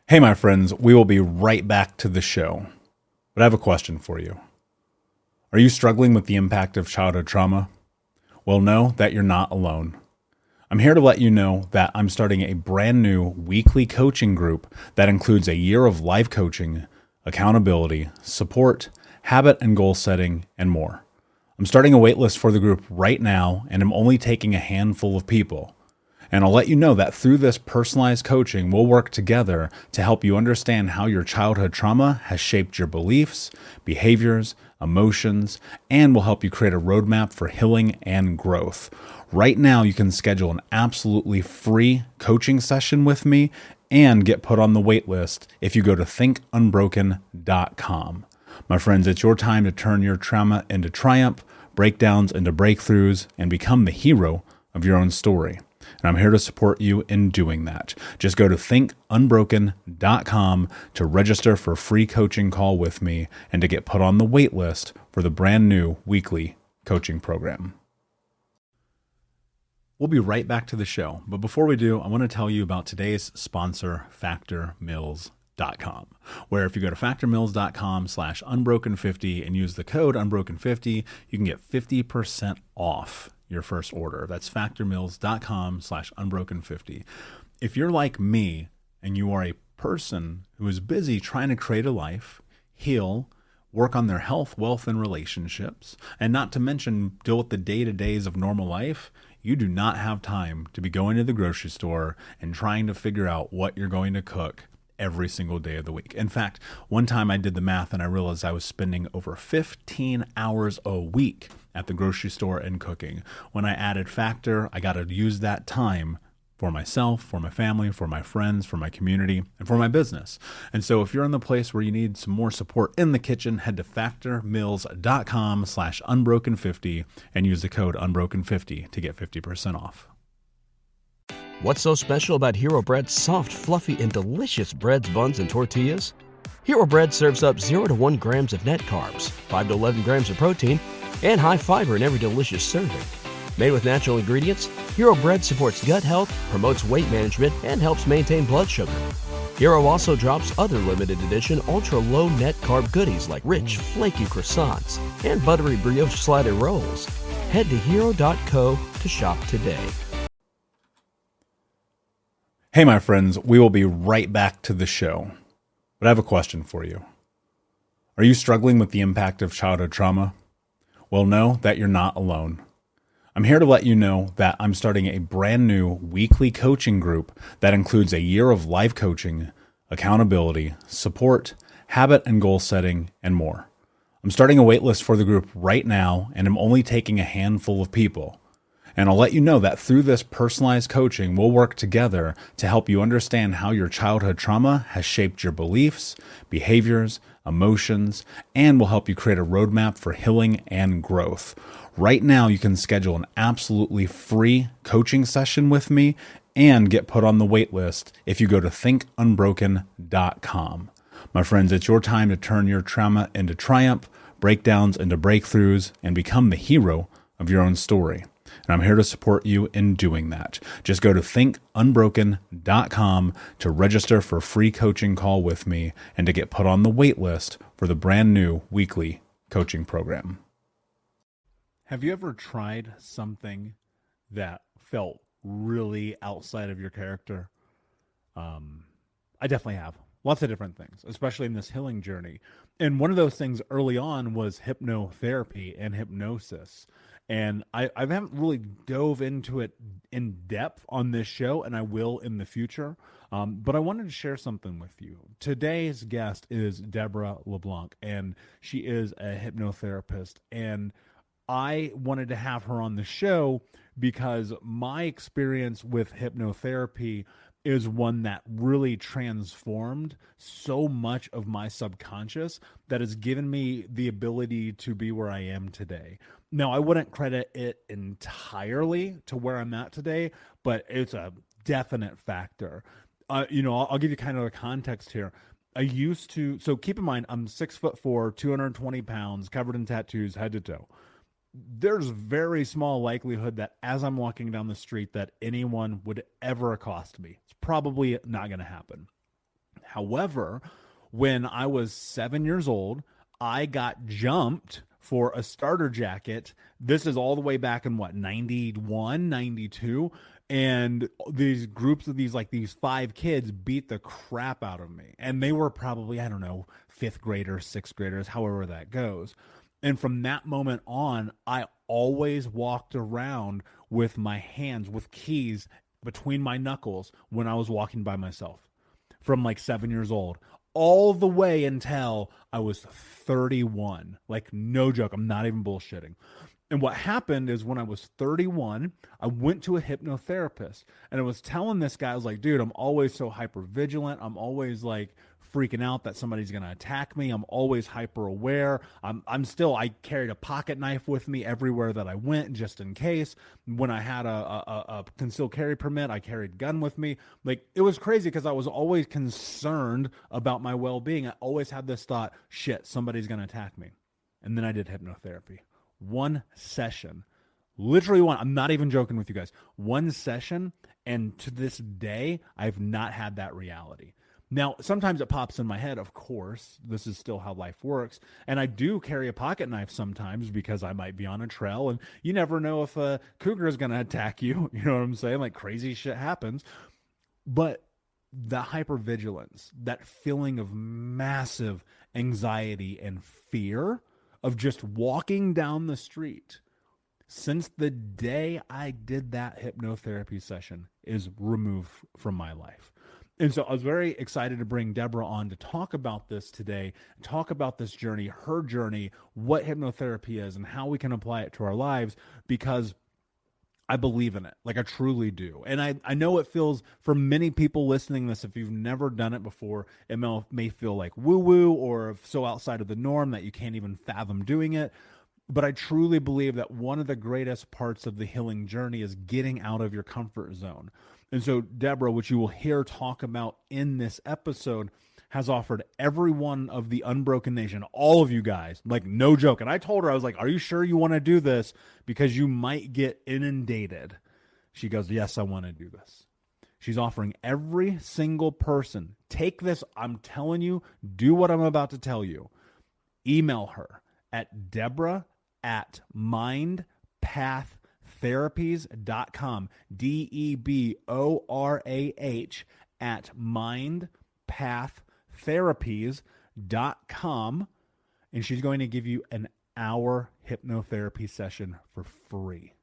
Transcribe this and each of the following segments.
Hey, my friends, we will be right back to the show. But I have a question for you. Are you struggling with the impact of childhood trauma? Well, know that you're not alone. I'm here to let you know that I'm starting a brand new weekly coaching group that includes a year of life coaching, accountability, support, habit and goal setting, and more. I'm starting a waitlist for the group right now, and I'm only taking a handful of people. And I'll let you know that through this personalized coaching, we'll work together to help you understand how your childhood trauma has shaped your beliefs, behaviors, emotions, and will help you create a roadmap for healing and growth. Right now, you can schedule an absolutely free coaching session with me and get put on the wait list if you go to thinkunbroken.com. My friends, it's your time to turn your trauma into triumph, breakdowns into breakthroughs, and become the hero of your own story. And I'm here to support you in doing that. Just go to thinkunbroken.com to register for a free coaching call with me and to get put on the wait list for the brand new weekly coaching program. We'll be right back to the show. But before we do, I want to tell you about today's sponsor, factormeals.com, where if you go to factormeals.com/unbroken50 and use the code unbroken50, you can get 50% off your first order. That's factormeals.com/unbroken50. If you're like me and you are a person who is busy trying to create a life, heal, work on their health, wealth, and relationships, and not to mention deal with the day-to-days of normal life, you do not have time to be going to the grocery store and trying to figure out what you're going to cook every single day of the week. In fact, one time I did the math and I realized I was spending over 15 hours a week at the grocery store and cooking. When I added Factor, I got to use that time for myself, for my family, for my friends, for my community, and for my business. And so if you're in the place where you need some more support in the kitchen, head to factormeals.com/unbroken50 and use the code unbroken50 to get 50% off. What's so special about Hero Bread's soft, fluffy, and delicious breads, buns, and tortillas? Hero Bread serves up 0 to 1 grams of net carbs, 5 to 11 grams of protein, and high fiber in every delicious serving. Made with natural ingredients, Hero Bread supports gut health, promotes weight management, and helps maintain blood sugar. Hero also drops other limited edition ultra-low net carb goodies like rich, flaky croissants and buttery brioche slider rolls. Head to hero.co to shop today. Hey, my friends, we will be right back to the show. But I have a question for you. Are you struggling with the impact of childhood trauma? Well, know that you're not alone. I'm here to let you know that I'm starting a brand new weekly coaching group that includes a year of life coaching, accountability, support, habit and goal setting, and more. I'm starting a waitlist for the group right now, and I'm only taking a handful of people. And I'll let you know that through this personalized coaching, we'll work together to help you understand how your childhood trauma has shaped your beliefs, behaviors, emotions, and will help you create a roadmap for healing and growth. Right now, you can schedule an absolutely free coaching session with me and get put on the wait list if you go to thinkunbroken.com. My friends, it's your time to turn your trauma into triumph, breakdowns into breakthroughs, and become the hero of your own story. And I'm here to support you in doing that. Just go to thinkunbroken.com to register for a free coaching call with me and to get put on the wait list for the brand new weekly coaching program. Have you ever tried something that felt really outside of your character? I definitely have. Lots of different things, especially in this healing journey. And one of those things early on was hypnotherapy and hypnosis. And I haven't really dove into it in depth on this show, and I will in the future. But I wanted to share something with you. Today's guest is Deborah LeBlanc, and she is a hypnotherapist. And I wanted to have her on the show because my experience with hypnotherapy is one that really transformed so much of my subconscious that has given me the ability to be where I am today. Now, I wouldn't credit it entirely to where I'm at today, but it's a definite factor. I'll give you kind of a context here. So keep in mind, I'm 6'4", 220 pounds, covered in tattoos, head to toe. There's very small likelihood that as I'm walking down the street that anyone would ever accost me. It's probably not going to happen. However, when I was 7 years old, I got jumped for a starter jacket. This is all the way back in what, 91, 92. And these groups of these 5 kids beat the crap out of me. And they were probably, I don't know, 5th graders, 6th graders, however that goes. And from that moment on, I always walked around with my hands, with keys between my knuckles when I was walking by myself from like 7 years old, all the way until I was 31. Like, no joke. I'm not even bullshitting. And what happened is when I was 31, I went to a hypnotherapist and I was telling this guy, I was like, dude, I'm always so hyper vigilant. I'm always like freaking out that somebody's going to attack me. I'm always hyper aware. I carried a pocket knife with me everywhere that I went just in case. When I had a concealed carry permit, I carried gun with me. Like, it was crazy because I was always concerned about my well-being. I always had this thought, shit, somebody's going to attack me. And then I did hypnotherapy. One session, literally one. I'm not even joking with you guys. One session, and to this day, I've not had that reality. Now, sometimes it pops in my head, of course. This is still how life works. And I do carry a pocket knife sometimes because I might be on a trail, and you never know if a cougar is going to attack you. You know what I'm saying? Like, crazy shit happens. But the hypervigilance, that feeling of massive anxiety and fear of just walking down the street, since the day I did that hypnotherapy session, is removed from my life. And so I was very excited to bring Deborah on to talk about this today, talk about this journey, her journey, what hypnotherapy is, and how we can apply it to our lives, because I believe in it. Like, I truly do. And I know it feels, for many people listening to this, if you've never done it before, it may feel like woo-woo or so outside of the norm that you can't even fathom doing it. But I truly believe that one of the greatest parts of the healing journey is getting out of your comfort zone. And so Deborah, which you will hear talk about in this episode, has offered every one of the Unbroken Nation, all of you guys, like, no joke. And I told her, I was like, are you sure you want to do this? Because you might get inundated. She goes, yes, I want to do this. She's offering every single person, take this, I'm telling you, do what I'm about to tell you. Email her at Deborah@mindpaththerapies.com, DEBORAH at mindpaththerapies.com, and she's going to give you an hour hypnotherapy session for free.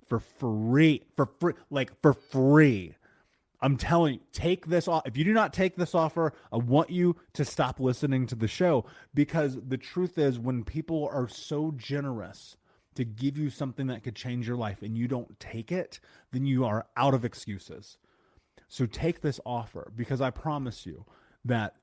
For free. I'm telling you, take this off. If you do not take this offer, I want you to stop listening to the show, because the truth is, when people are so generous to give you something that could change your life and you don't take it, then you are out of excuses. So take this offer, because I promise you that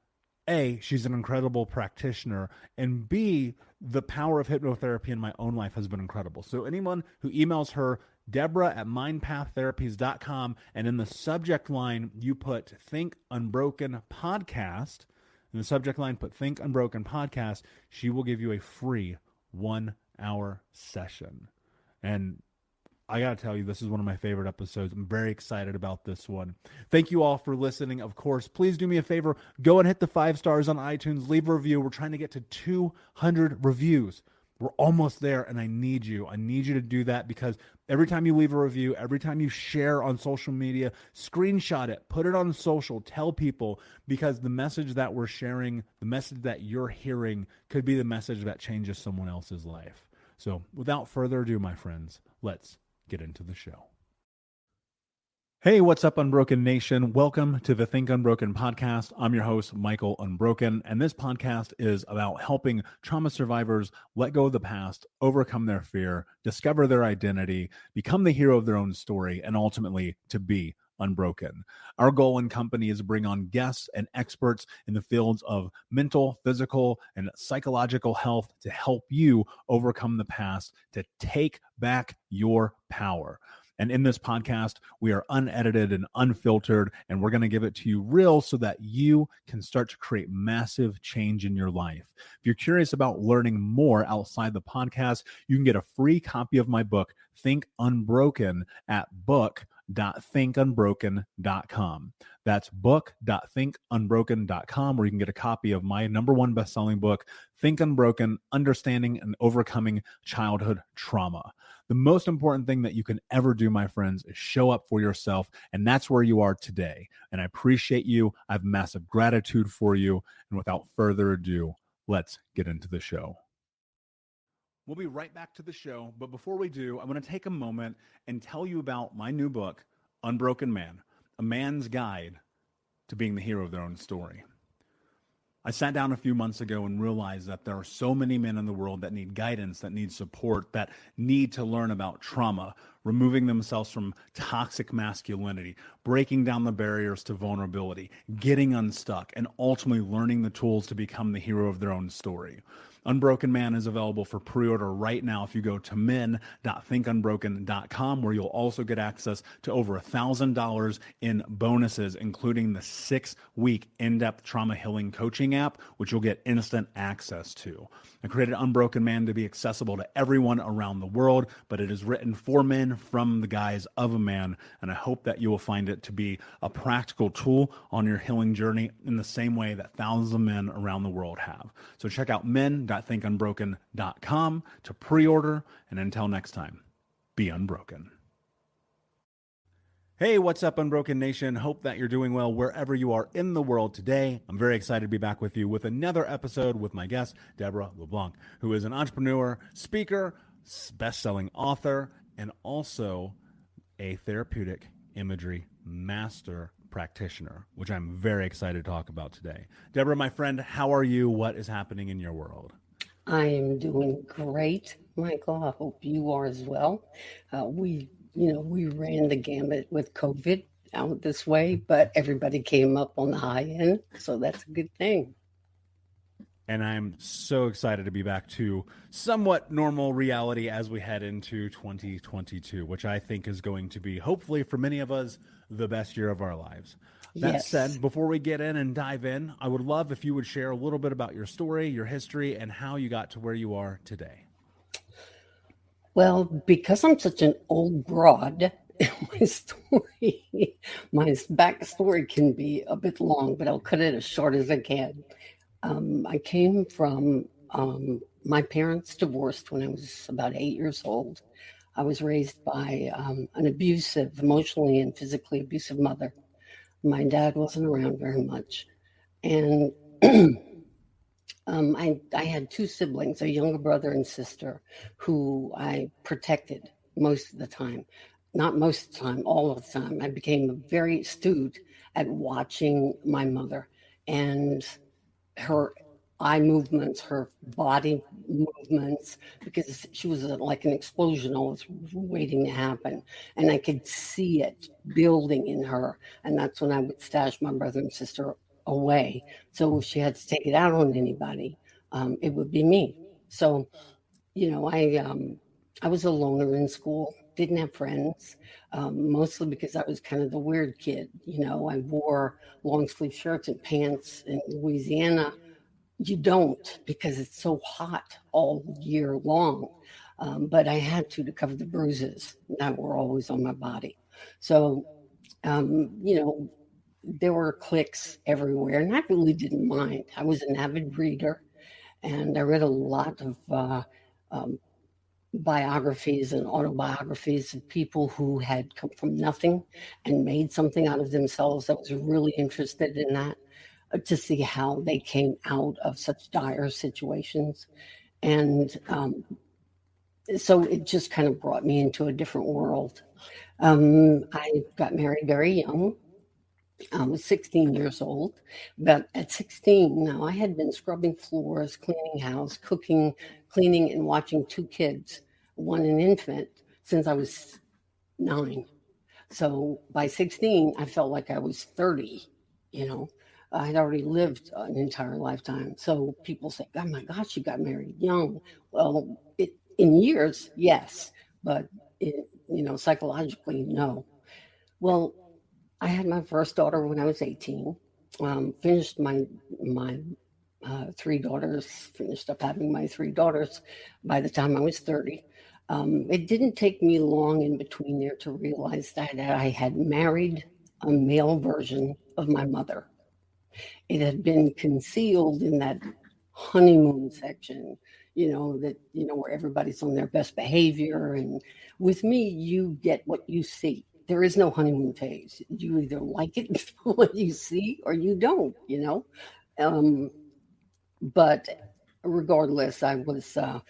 A, she's an incredible practitioner, and B, the power of hypnotherapy in my own life has been incredible. So anyone who emails her, Deborah@mindpaththerapies.com, and in the subject line, you put Think Unbroken Podcast. In the subject line, put Think Unbroken Podcast. She will give you a free 1-hour session. And I got to tell you, this is one of my favorite episodes. I'm very excited about this one. Thank you all for listening. Of course, please do me a favor. Go and hit the 5 stars on iTunes. Leave a review. We're trying to get to 200 reviews. We're almost there, and I need you. I need you to do that, because every time you leave a review, every time you share on social media, screenshot it, put it on social, tell people, because the message that we're sharing, the message that you're hearing, could be the message that changes someone else's life. So without further ado, my friends, let's get into the show. Hey, what's up, Unbroken Nation? Welcome to the Think Unbroken podcast. I'm your host, Michael Unbroken, and this podcast is about helping trauma survivors let go of the past, overcome their fear, discover their identity, become the hero of their own story, and ultimately to be unbroken. Our goal in company is to bring on guests and experts in the fields of mental, physical, and psychological health to help you overcome the past, to take back your power. And in this podcast, we are unedited and unfiltered, and we're going to give it to you real so that you can start to create massive change in your life. If you're curious about learning more outside the podcast, you can get a free copy of my book, Think Unbroken, at book.thinkunbroken.com. That's book.thinkunbroken.com, where you can get a copy of my #1 best-selling book, Think Unbroken: Understanding and Overcoming Childhood Trauma. The most important thing that you can ever do, my friends, is show up for yourself, and that's where you are today. And I appreciate you. I have massive gratitude for you. And without further ado, let's get into the show. We'll be right back to the show, but before we do, I want to take a moment and tell you about my new book, Unbroken Man, A Man's Guide to Being the Hero of Their Own Story. I sat down a few months ago and realized that there are so many men in the world that need guidance, that need support, that need to learn about trauma, removing themselves from toxic masculinity, breaking down the barriers to vulnerability, getting unstuck, and ultimately learning the tools to become the hero of their own story. Unbroken Man is available for pre-order right now if you go to men.thinkunbroken.com, where you'll also get access to over $1,000 in bonuses, including the 6-week in-depth trauma healing coaching app, which you'll get instant access to. I created Unbroken Man to be accessible to everyone around the world, but it is written for men from the guise of a man, and I hope that you will find it to be a practical tool on your healing journey in the same way that thousands of men around the world have. So check out men.thinkunbroken.com to pre-order, and until next time, be unbroken. Hey, what's up, Unbroken Nation? Hope that you're doing well wherever you are in the world today. I'm very excited to be back with you with another episode with my guest, Deborah LeBlanc, who is an entrepreneur, speaker, best-selling author, and also a Therapeutic Imagery Master Practitioner, which I'm very excited to talk about today. Deborah, my friend, how are you? What is happening in your world? I am doing great, Michael. I hope you are as well. We ran the gamut with COVID out this way, but everybody came up on the high end, so that's a good thing. And I'm so excited to be back to somewhat normal reality as we head into 2022, which I think is going to be, hopefully for many of us, the best year of our lives. That said, before we get in and dive in, I would love if you would share a little bit about your story, your history, and how you got to where you are today. Well, because I'm such an old broad, my backstory can be a bit long, but I'll cut it as short as I can. I came from my parents divorced when I was about 8 years old. I was raised by an abusive, emotionally and physically abusive mother. My dad wasn't around very much. And I had two siblings, a younger brother and sister, who I protected most of the time. Not most of the time, all of the time. I became very astute at watching my mother and her eye movements, her body movements, because she was like an explosion always waiting to happen. And I could see it building in her. And that's when I would stash my brother and sister away. So if she had to take it out on anybody, it would be me. So, I was a loner in school, didn't have friends, mostly because I was kind of the weird kid. I wore long sleeve shirts and pants in Louisiana. You don't, because it's so hot all year long. But I had to cover the bruises that were always on my body. So, there were cliques everywhere, and I really didn't mind. I was an avid reader, and I read a lot of biographies and autobiographies of people who had come from nothing and made something out of themselves. I was really interested in that, to see how they came out of such dire situations. And so it just kind of brought me into a different world. I got married very young. I was 16 years old. But at 16, now I had been scrubbing floors, cleaning house, cooking, cleaning, and watching two kids, one an infant, since I was 9. So by 16, I felt like I was 30, I had already lived an entire lifetime. So people say, oh my gosh, you got married young. Well, in years, yes, but psychologically, no. Well, I had my first daughter when I was 18, finished my 3 daughters, finished up having my 3 daughters by the time I was 30. It didn't take me long in between there to realize that I had married a male version of my mother. It had been concealed in that honeymoon section, where everybody's on their best behavior. And with me, you get what you see. There is no honeymoon phase. You either like it, what you see, or you don't, But regardless, I was a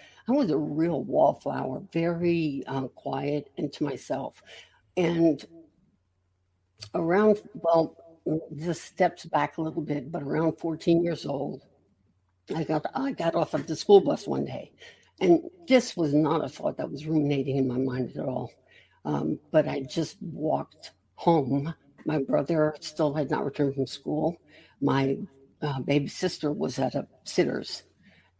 real wallflower, very quiet and to myself. And this steps back a little bit, but around 14 years old, I got off of the school bus one day, and this was not a thought that was ruminating in my mind at all. But I just walked home. My brother still had not returned from school. My baby sister was at a sitter's,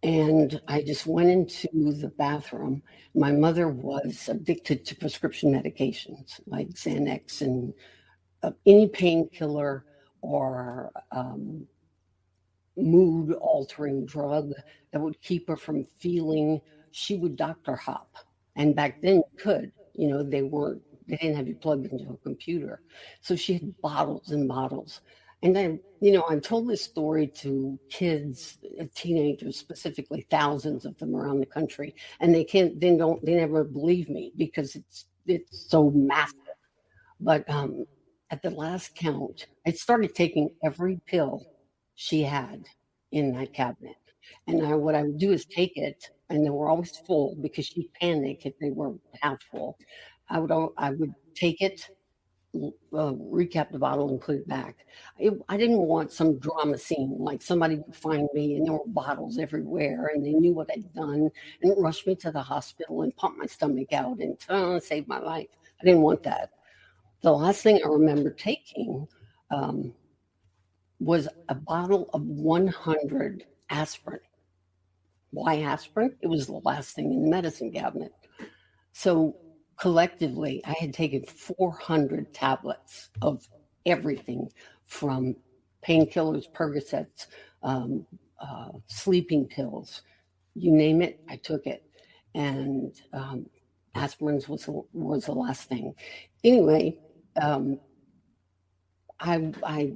and I just went into the bathroom. My mother was addicted to prescription medications like Xanax and any painkiller or mood altering drug that would keep her from feeling. She would doctor hop. And back then you could, they didn't have you plugged into a computer. So she had bottles and bottles. And then, I've told this story to kids, teenagers, specifically thousands of them around the country. And they never believe me because it's so massive. But at the last count, I started taking every pill she had in that cabinet. And what I would do is take it, and they were always full because she'd panic if they were half full. I would take it, recap the bottle, and put it back. I didn't want some drama scene, like somebody would find me and there were bottles everywhere and they knew what I'd done and rush me to the hospital and pump my stomach out and save my life. I didn't want that. The last thing I remember taking was a bottle of 100 aspirin. Why aspirin? It was the last thing in the medicine cabinet. So collectively, I had taken 400 tablets of everything from painkillers, Percocets, sleeping pills, you name it, I took it. And aspirins was the last thing. Anyway, I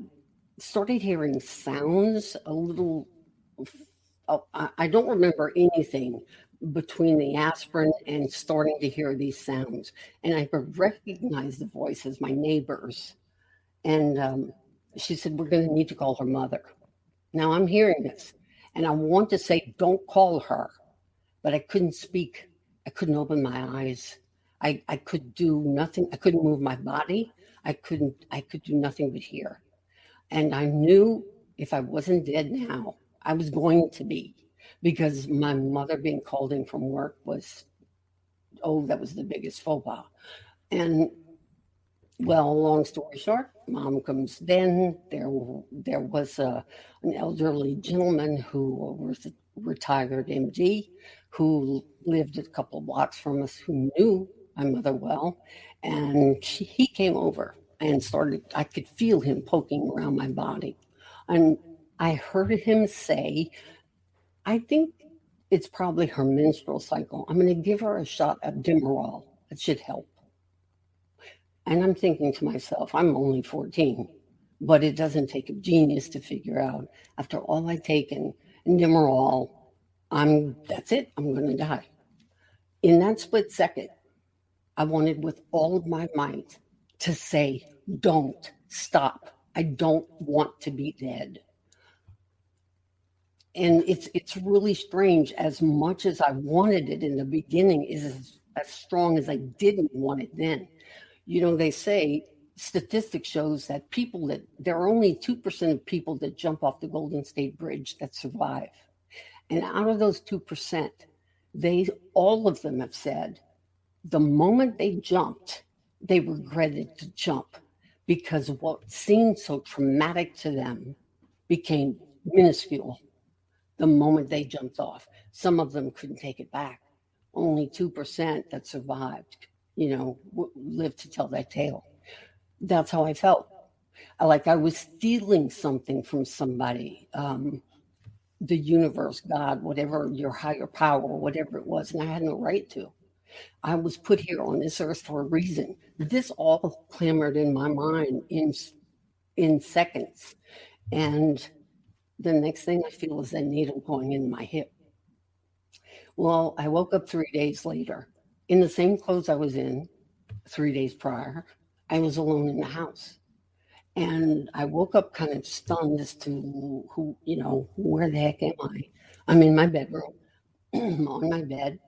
started hearing sounds a little. I don't remember anything between the aspirin and starting to hear these sounds. And I recognized the voice as my neighbor's. And she said, we're going to need to call her mother. Now I'm hearing this, and I want to say, don't call her, but I couldn't speak. I couldn't open my eyes. I could do nothing. I couldn't move my body. I could do nothing but hear. And I knew if I wasn't dead now, I was going to be, because my mother being called in from work that was the biggest faux pas. And well, long story short, mom comes then. There was an elderly gentleman who was a retired MD who lived a couple of blocks from us, who knew my mother well. And he came over and I could feel him poking around my body. And I heard him say, I think it's probably her menstrual cycle. I'm going to give her a shot of Demerol. It should help. And I'm thinking to myself, I'm only 14, but it doesn't take a genius to figure out, after all I've taken Demerol, that's it, I'm going to die. In that split second, I wanted with all of my might to say, don't stop. I don't want to be dead. And it's really strange. As much as I wanted it in the beginning, is as strong as I didn't want it then. They say statistics shows that there are only 2% of people that jump off the Golden State Bridge that survive. And out of those 2%, all of them have said the moment they jumped, they regretted to jump, because what seemed so traumatic to them became minuscule the moment they jumped off. Some of them couldn't take it back. Only 2% that survived, lived to tell that tale. That's how I felt. Like I was stealing something from somebody, the universe, God, whatever, your higher power, whatever it was, and I had no right to. I was put here on this earth for a reason. This all clamored in my mind in seconds. And the next thing I feel is that needle going in my hip. Well, I woke up 3 days later in the same clothes I was in 3 days prior. I was alone in the house. And I woke up kind of stunned as to where the heck am I? I'm in my bedroom, on my bed.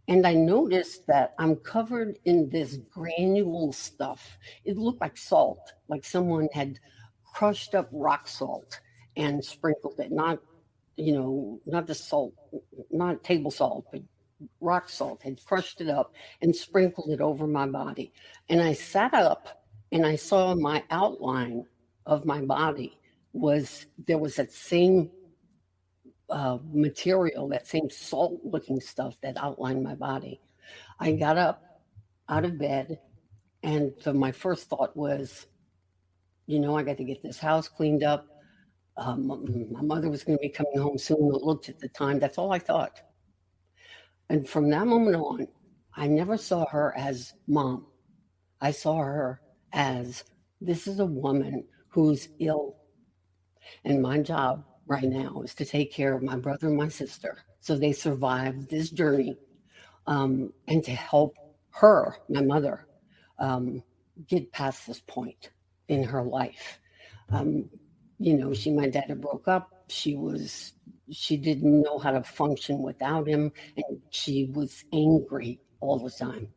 And I noticed that I'm covered in this granule stuff. It looked like salt, like someone had crushed up rock salt and sprinkled it. Not the salt, not table salt, but rock salt, had crushed it up and sprinkled it over my body. And I sat up and I saw my outline of my body there was that same material, that same salt looking stuff that outlined my body. I got up out of bed, and my first thought was, I got to get this house cleaned up. My mother was going to be coming home soon. I looked at the time. That's all I thought. And from that moment on, I never saw her as mom. I saw her as, this is a woman who's ill. And my job right now is to take care of my brother and my sister so they survive this journey, and to help her, my mother, get past this point in her life. She, my dad had broke up. She didn't know how to function without him, and she was angry all the time.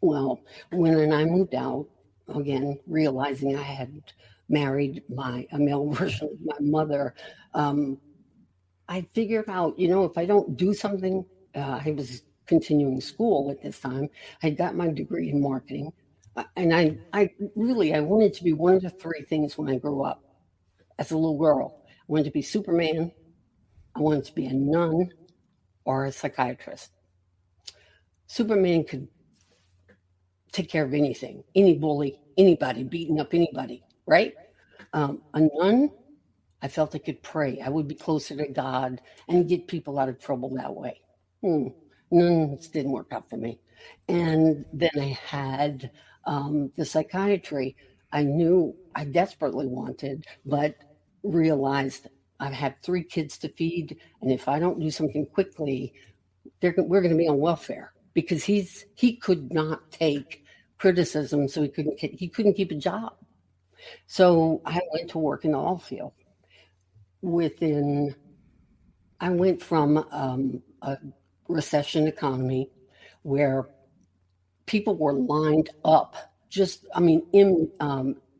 Well, when I moved out, again, realizing I had married a male version of my mother, I figured out, if I don't do something, I was continuing school at this time. I got my degree in marketing, and I wanted to be one of the three things when I grew up. As a little girl, I wanted to be Superman, I wanted to be a nun, or a psychiatrist. Superman could take care of anything, any bully, anybody, beating up anybody, right? A nun, I felt I could pray. I would be closer to God and get people out of trouble that way. Nuns didn't work out for me. And then I had the psychiatry. I knew I desperately wanted, but realized I have 3 kids to feed, and if I don't do something quickly, we're going to be on welfare, because he could not take criticism, so he couldn't keep a job. So I went to work in the oil field. I went from a recession economy where people were lined up,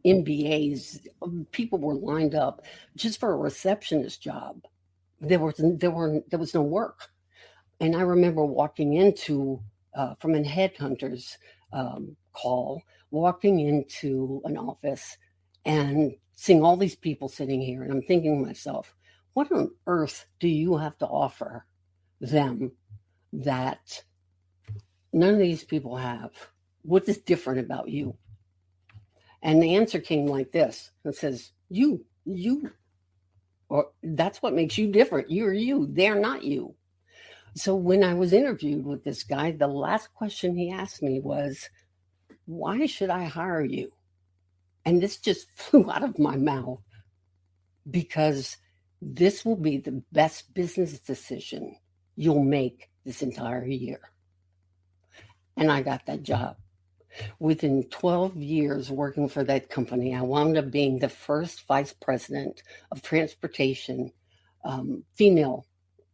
MBAs, people were lined up just for a receptionist job. There was no work. And I remember walking into, from a headhunter's call, walking into an office and seeing all these people sitting here. And I'm thinking to myself, what on earth do you have to offer them that none of these people have? What is different about you? And the answer came like this. It says, you, or that's what makes you different. You're you. They're not you. So when I was interviewed with this guy, the last question he asked me was, why should I hire you? And this just flew out of my mouth, because this will be the best business decision you'll make this entire year. And I got that job. Within 12 years working for that company, I wound up being the first vice president of transportation, female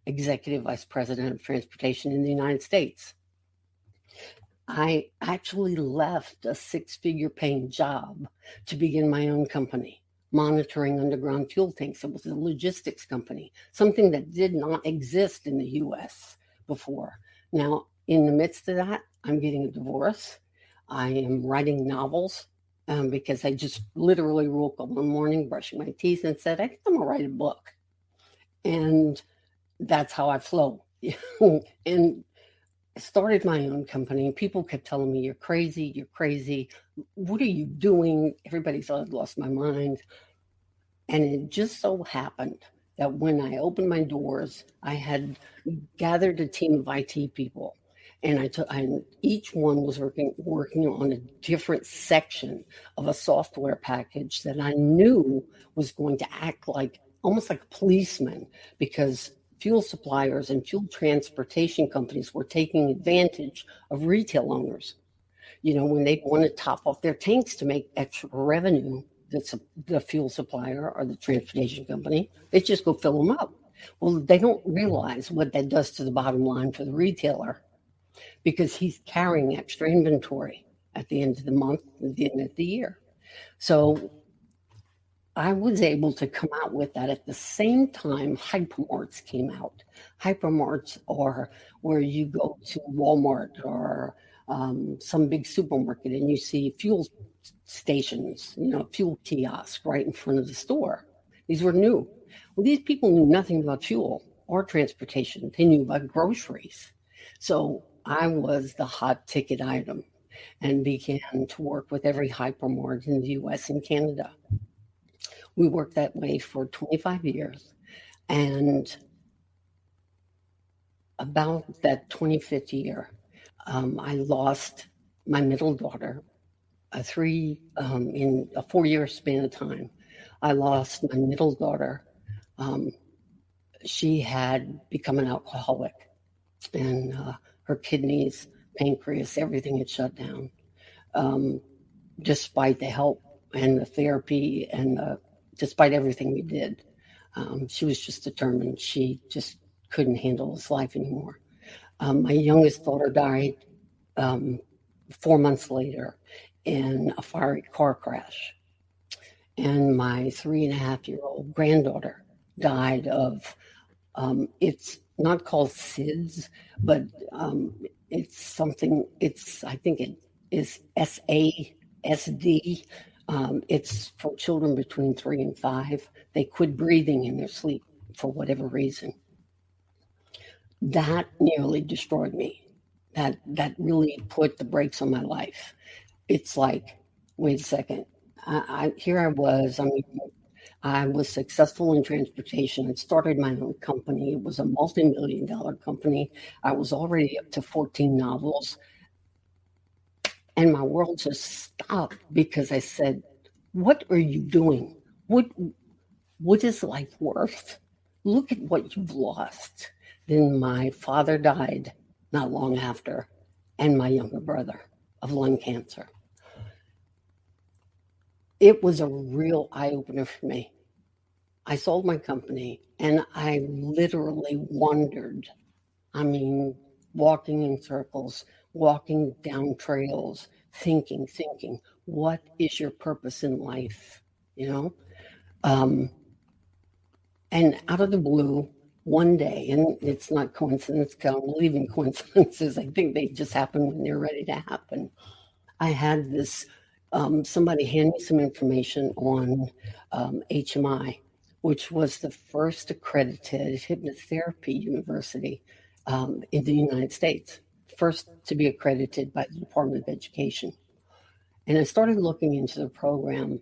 executive vice president of transportation in the United States. I actually left a 6-figure paying job to begin my own company, monitoring underground fuel tanks. It was a logistics company, something that did not exist in the U.S. before. Now, in the midst of that, I'm getting a divorce. I am writing novels because I just literally woke up one morning, brushing my teeth, and said, I think I'm going to write a book. And that's how I flow. And I started my own company. People kept telling me, you're crazy. You're crazy. What are you doing? Everybody thought I'd lost my mind. And it just so happened that when I opened my doors, I had gathered a team of IT people. And each one was working on a different section of a software package that I knew was going to act like almost like a policeman, because fuel suppliers and fuel transportation companies were taking advantage of retail owners. When they want to top off their tanks to make extra revenue, the fuel supplier or the transportation company, they just go fill them up. Well, they don't realize what that does to the bottom line for the retailer, because he's carrying extra inventory at the end of the month, at the end of the year. So I was able to come out with that. At the same time, hypermarts came out. Hypermarts are where you go to Walmart or some big supermarket and you see fuel stations, fuel kiosks right in front of the store. These were new. Well, these people knew nothing about fuel or transportation. They knew about groceries. So I was the hot ticket item and began to work with every hypermart in the US and Canada. We worked that way for 25 years. And about that 25th year, I lost my middle daughter in a 4-year span of time. I lost my middle daughter. She had become an alcoholic, and her kidneys, pancreas, everything had shut down. Despite the help and the therapy and despite everything we did, she was just determined. She just couldn't handle this life anymore. My youngest daughter died 4 months later in a fiery car crash. And my 3.5-year-old granddaughter died of, it's not called SIDS, but I think it is SASD. It's for children between 3 and 5. They quit breathing in their sleep for whatever reason. That nearly destroyed me. That really put the brakes on my life. It's like, wait a second. I was successful in transportation. I started my own company. It was a multi-million-dollar company. I was already up to 14 novels. And my world just stopped because I said, what are you doing? What is life worth? Look at what you've lost. Then my father died not long after, and my younger brother of lung cancer. It was a real eye-opener for me. I sold my company, and I literally wandered. Walking in circles, walking down trails, thinking, what is your purpose in life? And out of the blue, one day, and it's not coincidence, because I don't believe in coincidences. I think they just happen when they're ready to happen. I had this, somebody hand me some information on HMI, which was the first accredited hypnotherapy university in the United States, first to be accredited by the Department of Education. And I started looking into the program,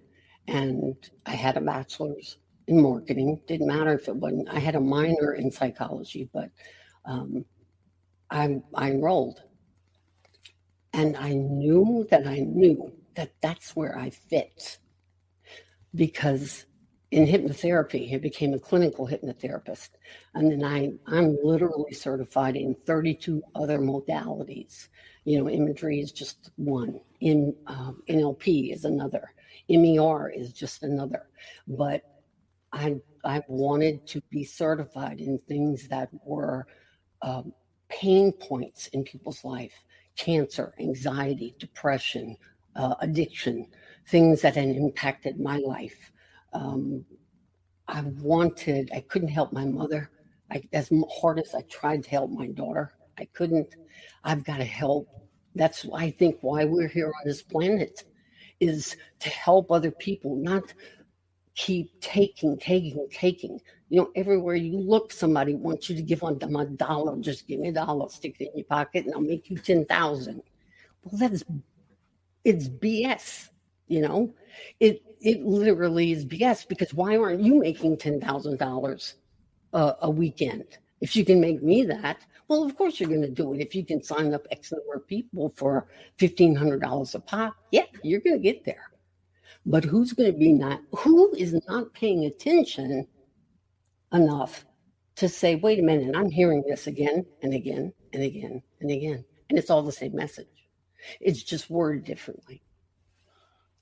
and I had a bachelor's in marketing. Didn't matter if it wasn't. I had a minor in psychology, but I enrolled. And I knew that that's where I fit. Because in hypnotherapy, I became a clinical hypnotherapist. And then I'm literally certified in 32 other modalities. Imagery is just one. NLP is another. MER is just another. But I wanted to be certified in things that were pain points in people's life: cancer, anxiety, depression, addiction, things that had impacted my life. I couldn't help my mother. As hard as I tried to help my daughter, I couldn't. I've got to help. That's, I think, why we're here on this planet, is to help other people, not keep taking. Everywhere you look, somebody wants you to give them a dollar. Just give me a dollar, stick it in your pocket, and I'll make you 10,000. Well, it's BS. It literally is BS, because why aren't you making $10,000 a weekend? If you can make me that, well, of course you're going to do it. If you can sign up X number of people for $1,500 a pop, yeah, you're going to get there. But who is not paying attention enough to say, wait a minute, I'm hearing this again and again and again and again. And it's all the same message. It's just worded differently.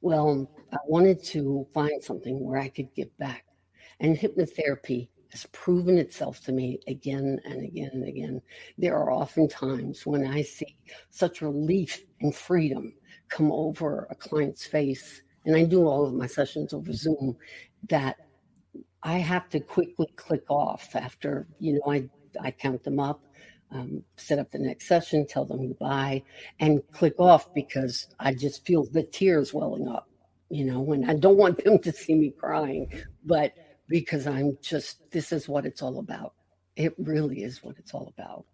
Well, I wanted to find something where I could give back. And hypnotherapy has proven itself to me again and again and again. There are often times when I see such relief and freedom come over a client's face, and I do all of my sessions over Zoom, that I have to quickly click off after, I count them up, set up the next session, tell them goodbye, and click off because I just feel the tears welling up, and I don't want them to see me crying, but because this is what it's all about. It really is what it's all about.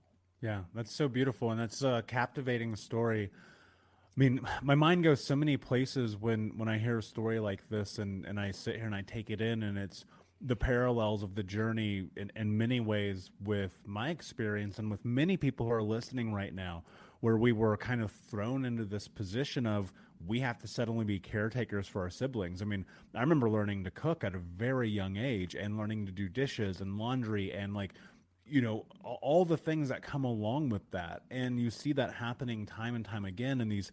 Yeah, that's so beautiful. And that's a captivating story. I mean, my mind goes so many places when I hear a story like this and I sit here and I take it in, and it's the parallels of the journey in many ways with my experience and with many people who are listening right now, where we were kind of thrown into this position of we have to suddenly be caretakers for our siblings. I mean, I remember learning to cook at a very young age and learning to do dishes and laundry and all the things that come along with that. And you see that happening time and time again in these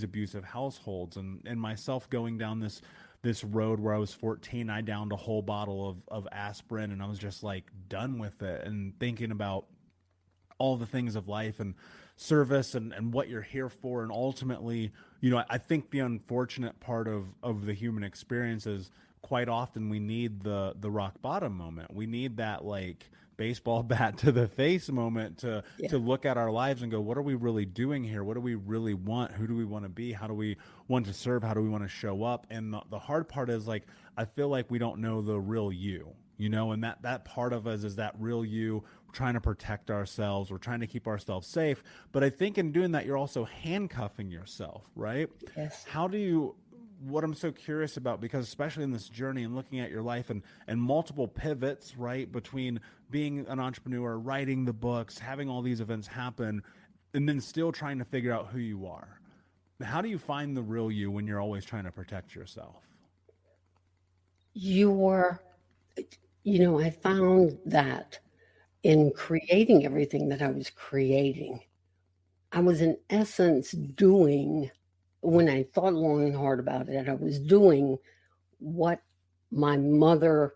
abusive households, and myself going down this road where I was 14, I downed a whole bottle of aspirin, and I was just like done with it, and thinking about all the things of life and service and what you're here for. And ultimately, I think the unfortunate part of the human experience is quite often we need the rock bottom moment. We need that baseball bat to the face moment to look at our lives and go, what are we really doing here? What do we really want? Who do we want to be? How do we want to serve? How do we want to show up? And the hard part is I feel like we don't know the real you, and that part of us is that real you. We're trying to protect ourselves. We're trying to keep ourselves safe. But I think in doing that, you're also handcuffing yourself, right? Yes. What I'm so curious about, because especially in this journey and looking at your life and multiple pivots, right, between being an entrepreneur, writing the books, having all these events happen, and then still trying to figure out who you are. How do you find the real you when you're always trying to protect yourself? I found that in creating everything that I was creating, I was in essence doing, when I thought long and hard about it, I was doing what my mother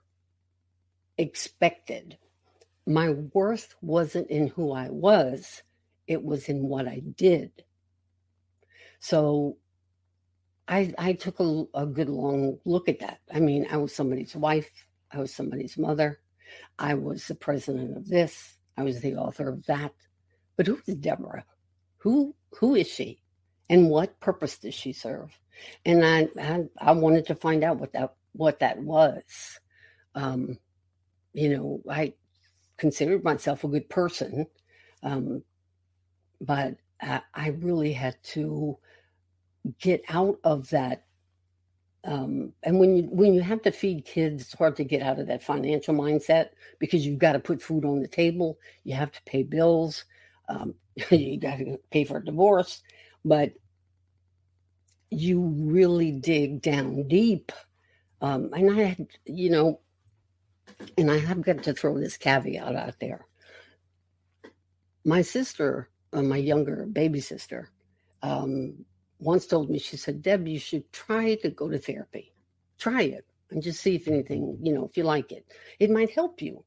expected. My worth wasn't in who I was, it was in what I did. So I took a good long look at that. I mean, I was somebody's wife, I was somebody's mother, I was the president of this, I was the author of that. But who is Deborah? Who is she? And what purpose does she serve? And I wanted to find out what that was. I considered myself a good person, but I really had to get out of that. And when you have to feed kids, it's hard to get out of that financial mindset because you've got to put food on the table. You have to pay bills. You got to pay for a divorce. But you really dig down deep. And I had, and I have got to throw this caveat out there. My sister, my younger baby sister, once told me, she said, Deb, you should try to go to therapy. Try it and just see if anything, if you like it. It might help you.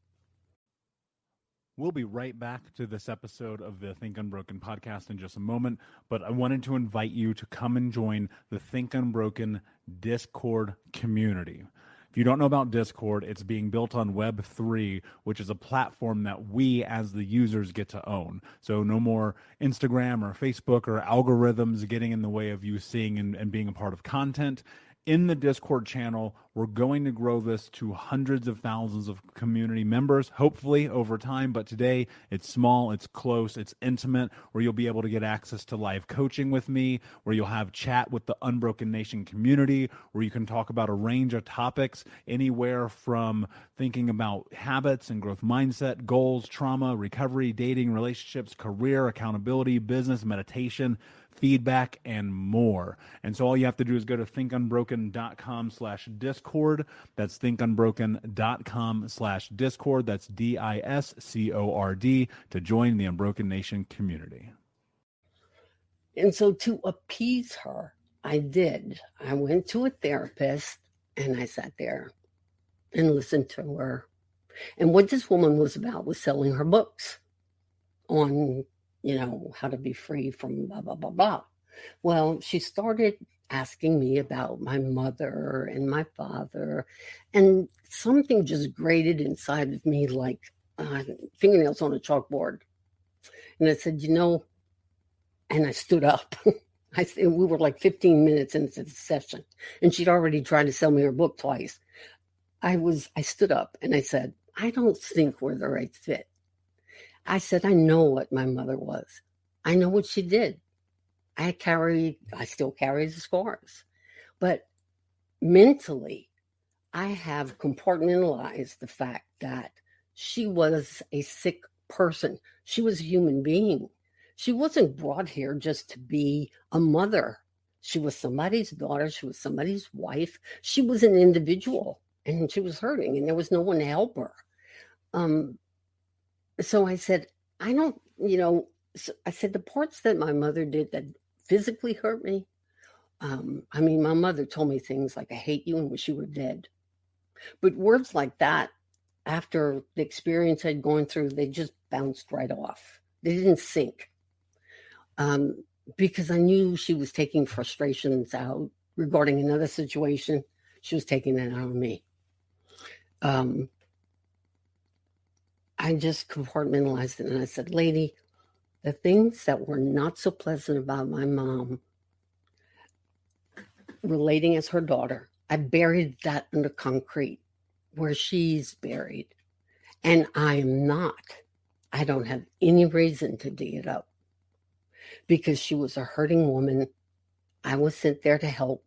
We'll be right back to this episode of the Think Unbroken podcast in just a moment, but I wanted to invite you to come and join the Think Unbroken Discord community. If you don't know about Discord, it's being built on Web3, which is a platform that we as the users get to own. So no more Instagram or Facebook or algorithms getting in the way of you seeing and being a part of content. in the Discord channel. We're going to grow this to hundreds of thousands of community members, hopefully over time. But today it's small, it's close, it's intimate, where you'll be able to get access to live coaching with me, where you'll have chat with the Unbroken Nation community, where you can talk about a range of topics, anywhere from thinking about habits and growth mindset, goals, trauma, recovery, dating, relationships, career, accountability, business, meditation, feedback, and more. And so all you have to do is go to thinkunbroken.com/discord. That's thinkunbroken.com/discord. That's DISCORD to join the Unbroken Nation community. And so to appease her, I did. I went to a therapist and I sat there and listened to her. And what this woman was about was selling her books on, how to be free from blah, blah, blah, blah. Well, she started asking me about my mother and my father, and something just grated inside of me like fingernails on a chalkboard. And I said, and I stood up. We were like 15 minutes into the session, and she'd already tried to sell me her book twice. I stood up and I said, I don't think we're the right fit. I said, I know what my mother was. I know what she did. I still carry the scars. But mentally, I have compartmentalized the fact that she was a sick person. She was a human being. She wasn't brought here just to be a mother. She was somebody's daughter. She was somebody's wife. She was an individual, and she was hurting, and there was no one to help her. So I said, I don't, I said the parts that my mother did that physically hurt me. My mother told me things like, I hate you and wish you were dead. But words like that, after the experience I'd gone through, they just bounced right off. They didn't sink. Because I knew she was taking frustrations out regarding another situation. She was taking that out on me. I just compartmentalized it and I said, lady, the things that were not so pleasant about my mom relating as her daughter, I buried that under concrete where she's buried. And I don't have any reason to dig it up because she was a hurting woman. I was sent there to help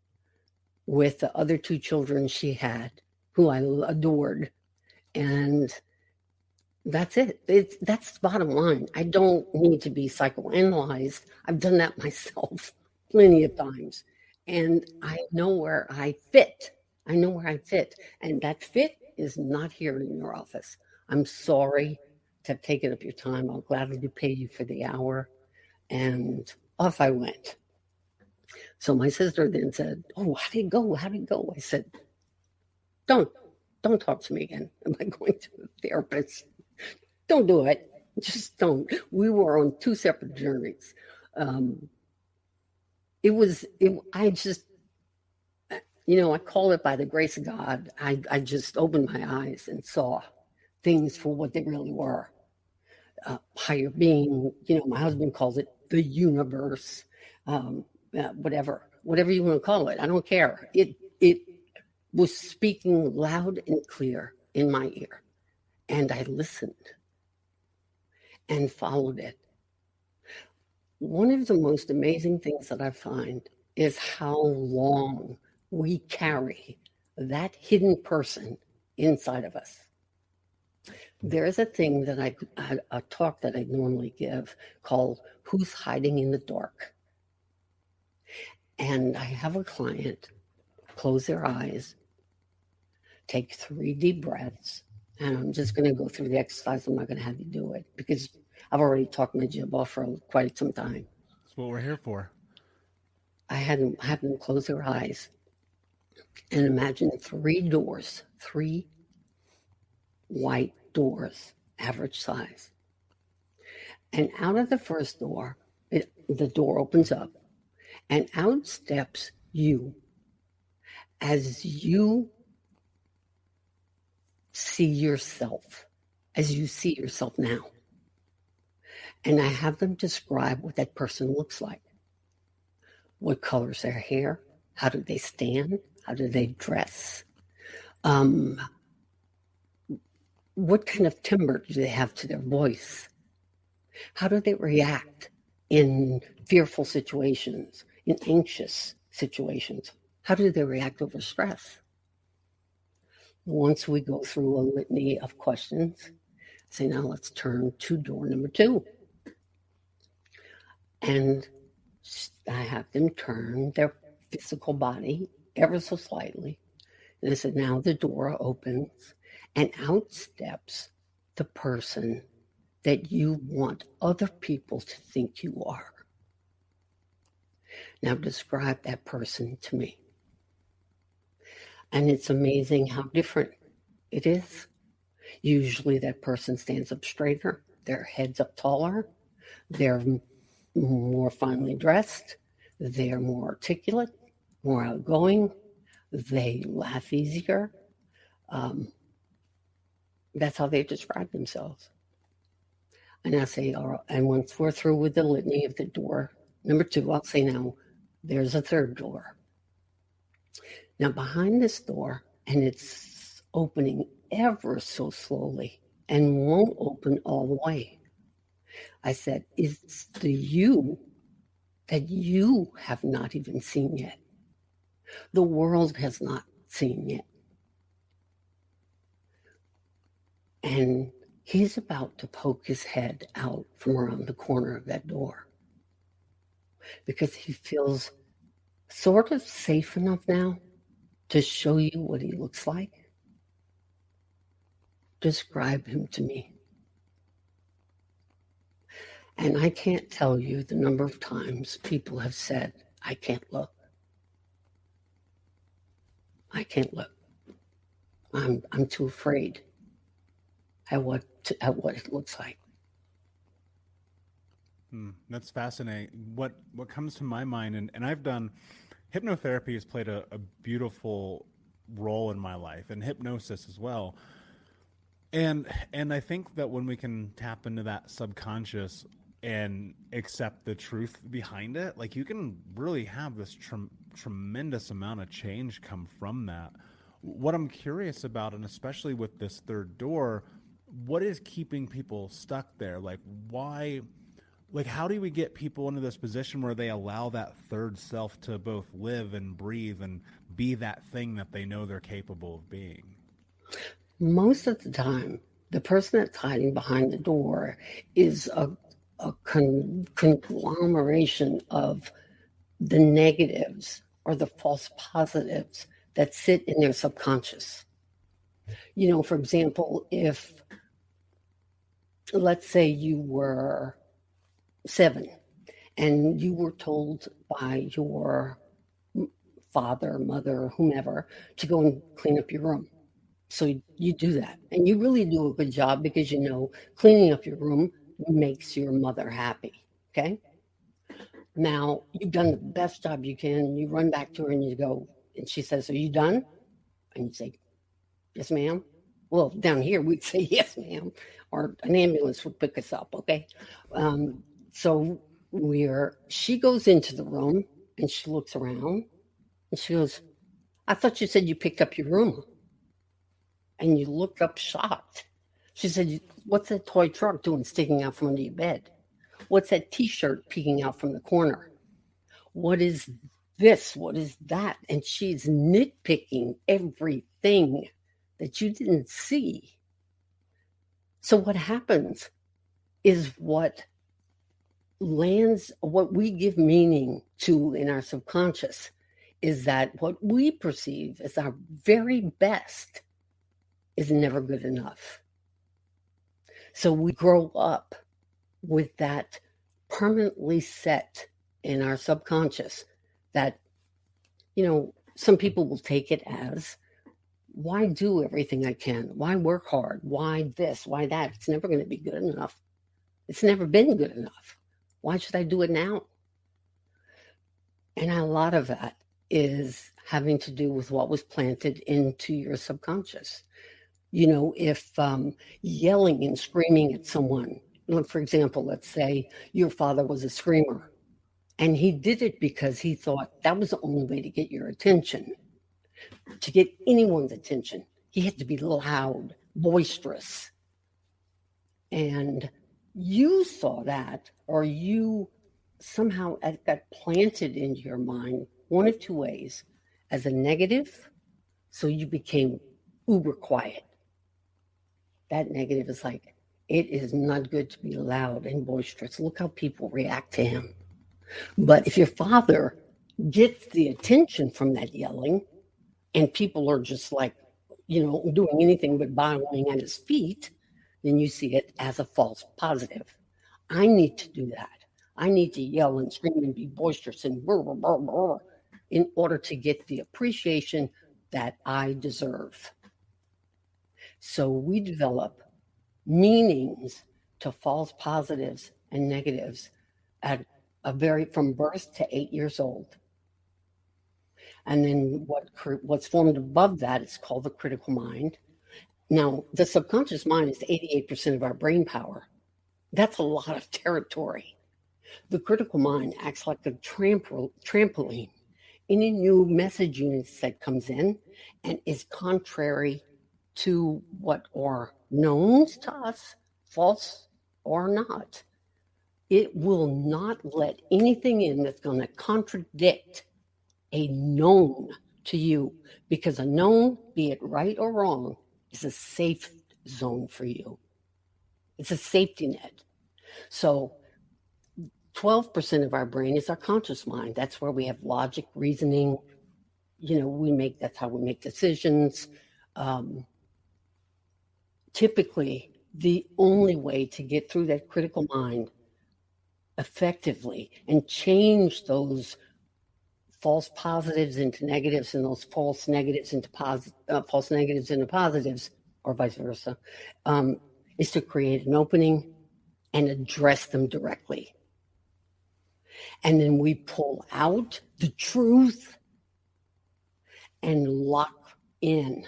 with the other two children she had, who I adored. And that's it. That's the bottom line. I don't need to be psychoanalyzed. I've done that myself plenty of times. And I know where I fit. And that fit is not here in your office. I'm sorry to have taken up your time. I'll gladly pay you for the hour. And off I went. So my sister then said, oh, how did it go? I said, don't talk to me again. Am I going to a therapist? Don't do it. Just don't. We were on two separate journeys. I call it by the grace of God. I just opened my eyes and saw things for what they really were. Higher being, my husband calls it the universe, whatever you want to call it. I don't care. It was speaking loud and clear in my ear. And I listened and followed it. One of the most amazing things that I find is how long we carry that hidden person inside of us. There's a thing that a talk that I normally give called Who's Hiding in the Dark? And I have a client close their eyes, take 3 deep breaths, and I'm just going to go through the exercise. I'm not going to have you do it because I've already talked my jib off for quite some time. That's what we're here for. I had them close their eyes and imagine 3 doors, 3 white doors, average size. And out of the first door, the door opens up, and out steps you as you see yourself, as you see yourself now. And I have them describe what that person looks like. What color's their hair? How do they stand? How do they dress? What kind of timbre do they have to their voice? How do they react in fearful situations, in anxious situations? How do they react over stress? Once we go through a litany of questions, say, now let's turn to door number 2. And I have them turn their physical body ever so slightly. And I said, now the door opens and out steps the person that you want other people to think you are. Now describe that person to me. And it's amazing how different it is. Usually that person stands up straighter, their head's up taller, they're more finely dressed, they're more articulate, more outgoing, they laugh easier. That's how they describe themselves. And I say, all right, and once we're through with the litany of the door number 2, I'll say, now there's a third door. Now behind this door, and it's opening ever so slowly and won't open all the way. I said, it's the you that you have not even seen yet. The world has not seen yet. And he's about to poke his head out from around the corner of that door because he feels sort of safe enough now to show you what he looks like. Describe him to me. And I can't tell you the number of times people have said, I can't look. I can't look. I'm too afraid at what it looks like. That's fascinating. What comes to my mind, and I've done, hypnotherapy has played a beautiful role in my life, and hypnosis as well. And I think that when we can tap into that subconscious and accept the truth behind it, like you can really have this tremendous amount of change come from that. What I'm curious about, and especially with this third door, what is keeping people stuck there? Like why, like how do we get people into this position where they allow that third self to both live and breathe and be that thing that they know they're capable of being? Most of the time, the person that's hiding behind the door is a conglomeration of the negatives or the false positives that sit in their subconscious. You know, for example, if, let's say you were 7 and you were told by your father, mother, whomever, to go and clean up your room. So you do that. And you really do a good job because you know cleaning up your room makes your mother happy. Okay? Now, you've done the best job you can. And you run back to her and you go, and she says, are you done? And you say, yes, ma'am. Well, down here, we'd say, yes, ma'am. Or an ambulance would pick us up, okay? So she goes into the room and she looks around and she goes, I thought you said you picked up your room. And you looked up shocked. She said, what's that toy truck doing sticking out from under your bed? What's that T-shirt peeking out from the corner? What is this? What is that? And she's nitpicking everything that you didn't see. So what happens is what we give meaning to in our subconscious is that what we perceive as our very best is never good enough. So we grow up with that permanently set in our subconscious that, you know, some people will take it as, why do everything I can? Why work hard? Why this? Why that? It's never going to be good enough. It's never been good enough. Why should I do it now? And a lot of that is having to do with what was planted into your subconscious. You know, if yelling and screaming at someone, for example, let's say your father was a screamer and he did it because he thought that was the only way to get your attention. to get anyone's attention. He had to be loud, boisterous. And you saw that, or you somehow got planted into your mind one of two ways: as a negative, so you became uber quiet. That negative is like, it is not good to be loud and boisterous. Look how people react to him. But if your father gets the attention from that yelling, and people are just like, doing anything but bowing at his feet, then you see it as a false positive. I need to do that. I need to yell and scream and be boisterous and brr, brr, brr, brr, in order to get the appreciation that I deserve. So we develop meanings to false positives and negatives at from birth to 8 years old. And then what's formed above that is called the critical mind. Now, the subconscious mind is 88% of our brain power. That's a lot of territory. The critical mind acts like a trampoline. Any new message unit that comes in and is contrary to what are known to us, false or not, it will not let anything in that's going to contradict a known to you, because a known, be it right or wrong, is a safe zone for you. It's a safety net. So 12% of our brain is our conscious mind. That's where we have logic, reasoning. That's how we make decisions. Typically, the only way to get through that critical mind effectively and change those false positives into negatives and those false negatives into positives, or vice versa, is to create an opening and address them directly. And then we pull out the truth and lock in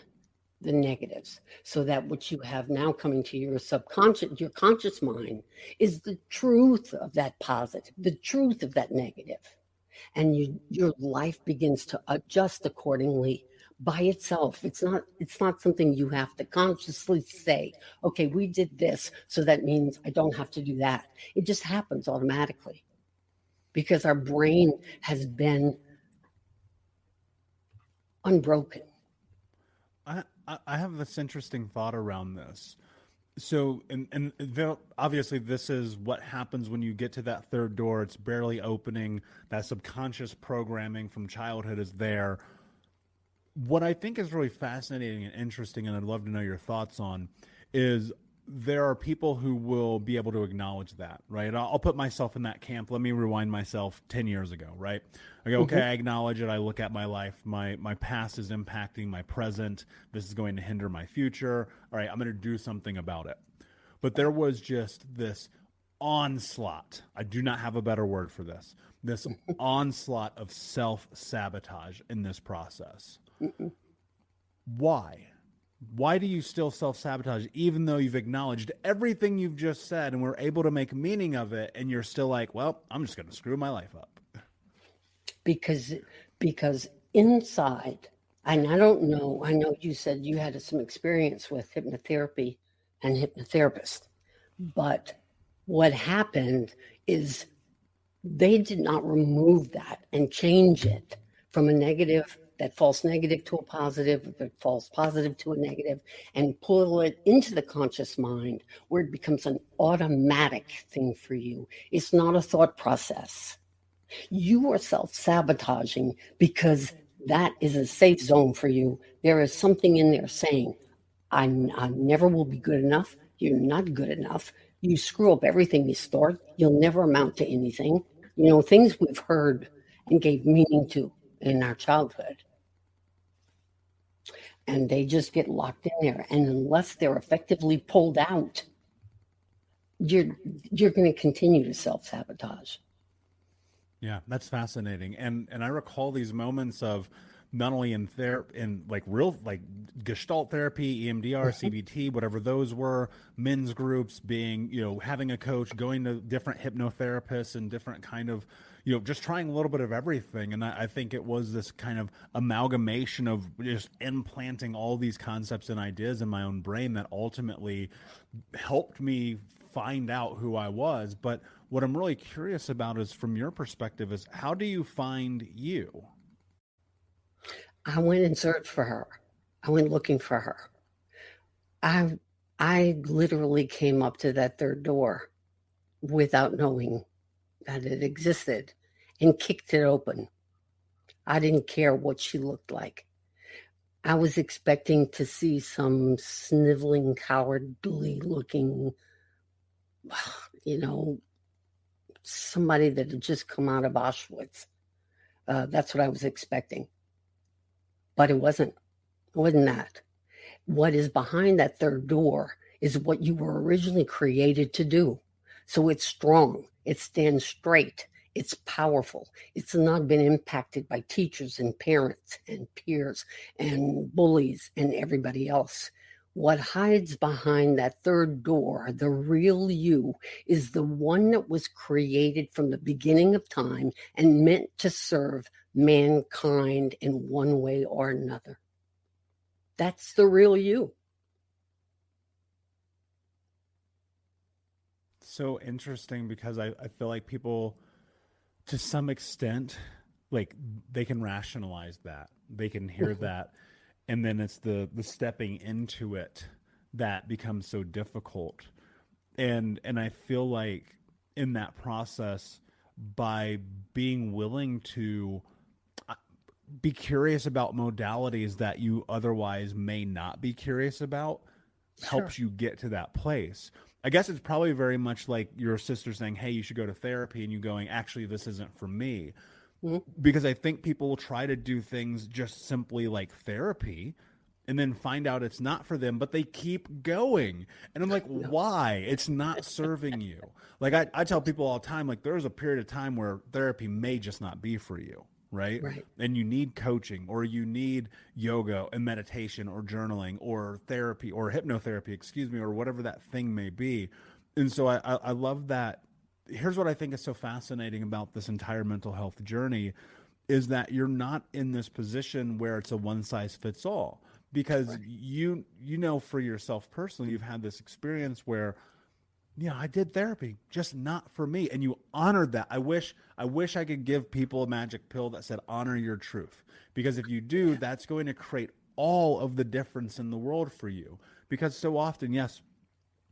the negatives, so that what you have now coming to your subconscious, your conscious mind, is the truth of that positive, the truth of that negative. And your life begins to adjust accordingly by itself. It's not something you have to consciously say, okay, we did this, so that means I don't have to do that. It just happens automatically because our brain has been unbroken. I have this interesting thought around this. So, and obviously this is what happens when you get to that third door. It's barely opening. That subconscious programming from childhood is there. What I think is really fascinating and interesting, and I'd love to know your thoughts on, is there are people who will be able to acknowledge that, right? I'll put myself in that camp. Let me rewind myself 10 years ago, right? I go, okay, I acknowledge it. I look at my life. My past is impacting my present. This is going to hinder my future. All right, I'm going to do something about it. But there was just this onslaught. I do not have a better word for this. This onslaught of self-sabotage in this process. Why? Why do you still self-sabotage even though you've acknowledged everything you've just said and we're able to make meaning of it, and you're still like, well, I'm just going to screw my life up? Because inside, and I don't know, I know you said you had some experience with hypnotherapy and hypnotherapist, but what happened is they did not remove that and change it from a negative, that false negative, to a positive, that false positive to a negative, and pull it into the conscious mind where it becomes an automatic thing for you. It's not a thought process. You are self-sabotaging because that is a safe zone for you. There is something in there saying, I never will be good enough. You're not good enough. You screw up everything you start. You'll never amount to anything. Things we've heard and gave meaning to in our childhood. And they just get locked in there. And unless they're effectively pulled out, you're going to continue to self-sabotage. Yeah, that's fascinating. And I recall these moments of not only in like real, like Gestalt therapy, EMDR, CBT, whatever those were, men's groups, being, having a coach, going to different hypnotherapists and different kind of, just trying a little bit of everything. And I think it was this kind of amalgamation of just implanting all these concepts and ideas in my own brain that ultimately helped me find out who I was. But what I'm really curious about is, from your perspective, is how do you find you? I went and searched for her. I went looking for her. I literally came up to that third door without knowing that it existed and kicked it open. I didn't care what she looked like. I was expecting to see some sniveling, cowardly looking, somebody that had just come out of Auschwitz. That's what I was expecting. But it wasn't. It wasn't that. What is behind that third door is what you were originally created to do. So it's strong. It stands straight. It's powerful. It's not been impacted by teachers and parents and peers and bullies and everybody else. What hides behind that third door, the real you, is the one that was created from the beginning of time and meant to serve mankind in one way or another. That's the real you. So interesting, because I feel like people, to some extent, like, they can rationalize that. They can hear that. And then it's the stepping into it that becomes so difficult. And I feel like in that process, by being willing to be curious about modalities that you otherwise may not be curious about, helps you get to that place. I guess it's probably very much like your sister saying, hey, you should go to therapy, and you going, actually, this isn't for me. Because I think people will try to do things just simply like therapy and then find out it's not for them, but they keep going. And I'm like, why? It's not serving you. Like I tell people all the time, like, there's a period of time where therapy may just not be for you. Right. And you need coaching, or you need yoga and meditation or journaling or therapy or hypnotherapy, or whatever that thing may be. And so I love that. Here's what I think is so fascinating about this entire mental health journey is that you're not in this position where it's a one size fits all, because you know, for yourself personally, you've had this experience where, I did therapy, just not for me. And you honored that. I wish I could give people a magic pill that said, honor your truth. Because if you do, that's going to create all of the difference in the world for you. Because so often, yes,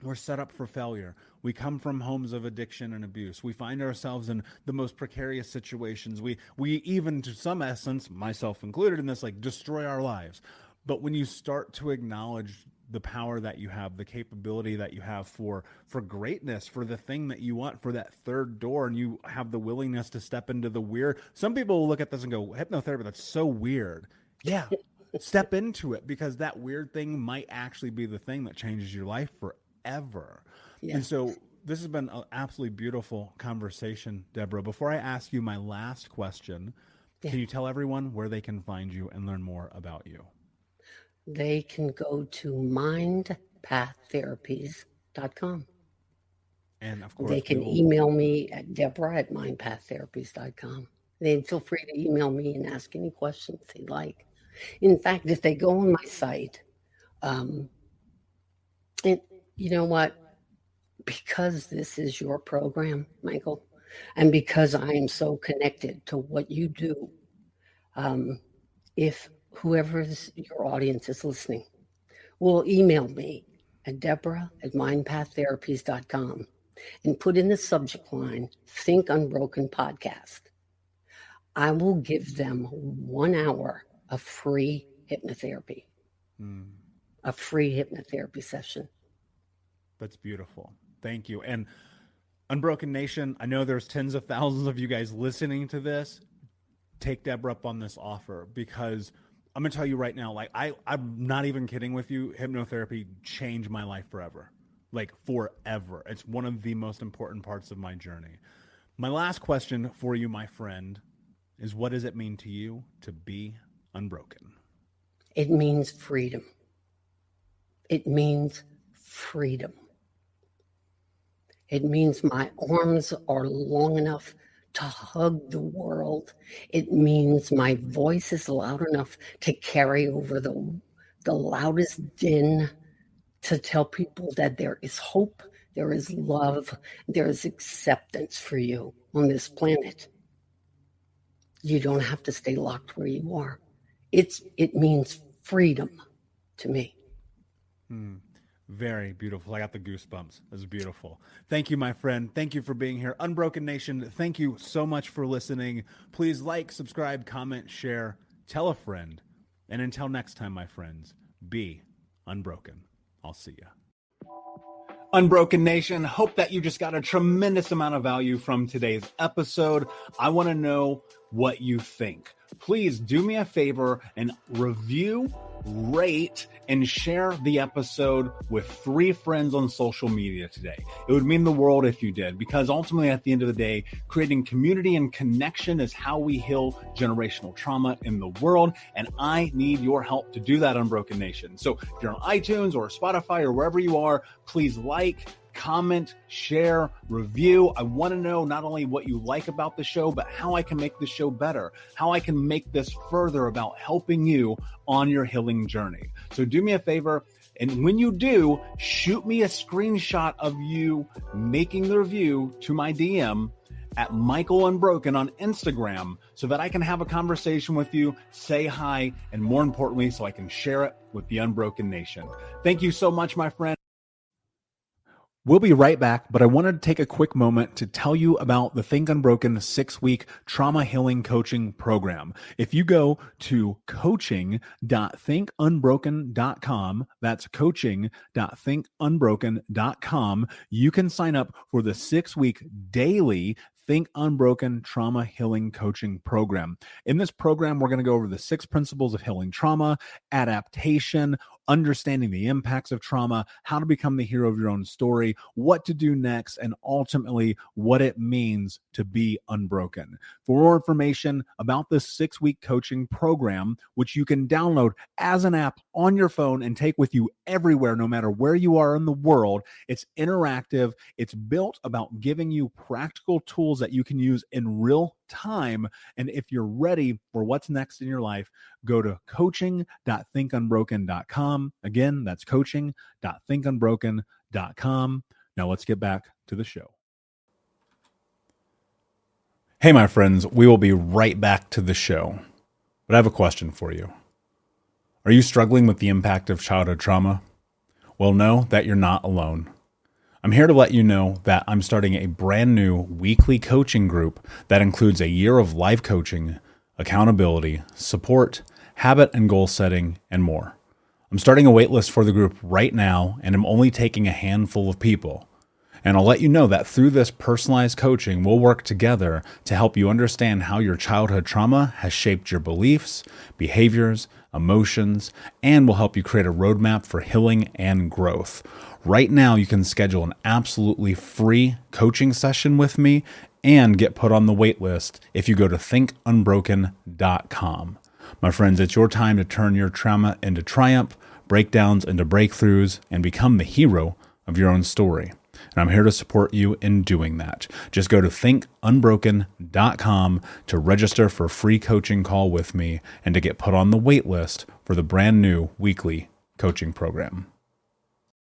we're set up for failure. We come from homes of addiction and abuse. We find ourselves in the most precarious situations. We even, to some essence, myself included in this, like, destroy our lives. But when you start to acknowledge the power that you have, the capability that you have for greatness, for the thing that you want, for that third door, and you have the willingness to step into the weird. Some people will look at this and go, hypnotherapy, that's so weird. Yeah, step into it, because that weird thing might actually be the thing that changes your life forever. And so this has been an absolutely beautiful conversation, Deborah. Before I ask you my last question, can you tell everyone where they can find you and learn more about you? They can go to mindpaththerapies.com. And of course, they can email me at Deborah@mindpaththerapies.com. They feel free to email me and ask any questions they'd like. In fact, if they go on my site, and you know what? Because this is your program, Michael, and because I am so connected to what you do, if whoever your audience is listening will email me at Deborah@mindpaththerapies.com and put in the subject line, Think Unbroken Podcast, I will give them 1 hour of free hypnotherapy, a free hypnotherapy session. That's beautiful. Thank you. And Unbroken Nation, I know there's tens of thousands of you guys listening to this. Take Deborah up on this offer, because I'm going to tell you right now, like, I'm not even kidding with you. Hypnotherapy changed my life forever, like forever. It's one of the most important parts of my journey. My last question for you, my friend, is what does it mean to you to be unbroken? It means freedom. It means freedom. It means my arms are long enough to hug the world. It means my voice is loud enough to carry over the loudest din, to tell people that there is hope, there is love, there is acceptance for you on this planet. You don't have to stay locked where you are. It means freedom to me. Very beautiful. I got the goosebumps. It was beautiful. Thank you, my friend. Thank you for being here. Unbroken Nation, thank you so much for listening. Please like, subscribe, comment, share, tell a friend. And until next time, my friends, be unbroken. I'll see you. Unbroken Nation, hope that you just got a tremendous amount of value from today's episode. I want to know what you think. Please do me a favor and review, rate, and share the episode with 3 friends on social media today. It would mean the world if you did, because ultimately at the end of the day, creating community and connection is how we heal generational trauma in the world. And I need your help to do that, Unbroken Nation. So if you're on iTunes or Spotify or wherever you are, please like, comment, share, review. I want to know not only what you like about the show, but how I can make the show better, how I can make this further about helping you on your healing journey. So do me a favor, and when you do, shoot me a screenshot of you making the review to my DM at Michael Unbroken on Instagram so that I can have a conversation with you, say hi, and more importantly, so I can share it with the Unbroken Nation. Thank you so much, my friend. We'll be right back, but I wanted to take a quick moment to tell you about the Think Unbroken 6-week trauma healing coaching program. If you go to coaching.thinkunbroken.com, that's coaching.thinkunbroken.com, you can sign up for the 6-week daily Think Unbroken Trauma Healing Coaching Program. In this program, we're going to go over the 6 principles of healing trauma, adaptation, understanding the impacts of trauma, how to become the hero of your own story, what to do next, and ultimately what it means to be unbroken. For more information about this 6-week coaching program, which you can download as an app on your phone and take with you everywhere, no matter where you are in the world, it's interactive. It's built about giving you practical tools that you can use in real time. And if you're ready for what's next in your life, go to coaching.thinkunbroken.com. Again, that's coaching.thinkunbroken.com. Now let's get back to the show. Hey, my friends, we will be right back to the show. But I have a question for you. Are you struggling with the impact of childhood trauma? Well, know that you're not alone. I'm here to let you know that I'm starting a brand new weekly coaching group that includes a year of live coaching, accountability, support, habit and goal setting, and more. I'm starting a waitlist for the group right now, and I'm only taking a handful of people. And I'll let you know that through this personalized coaching, we'll work together to help you understand how your childhood trauma has shaped your beliefs, behaviors, emotions, and will help you create a roadmap for healing and growth. Right now, you can schedule an absolutely free coaching session with me and get put on the wait list if you go to thinkunbroken.com. My friends, it's your time to turn your trauma into triumph, breakdowns into breakthroughs, and become the hero of your own story. And I'm here to support you in doing that. Just go to thinkunbroken.com to register for a free coaching call with me and to get put on the wait list for the brand new weekly coaching program.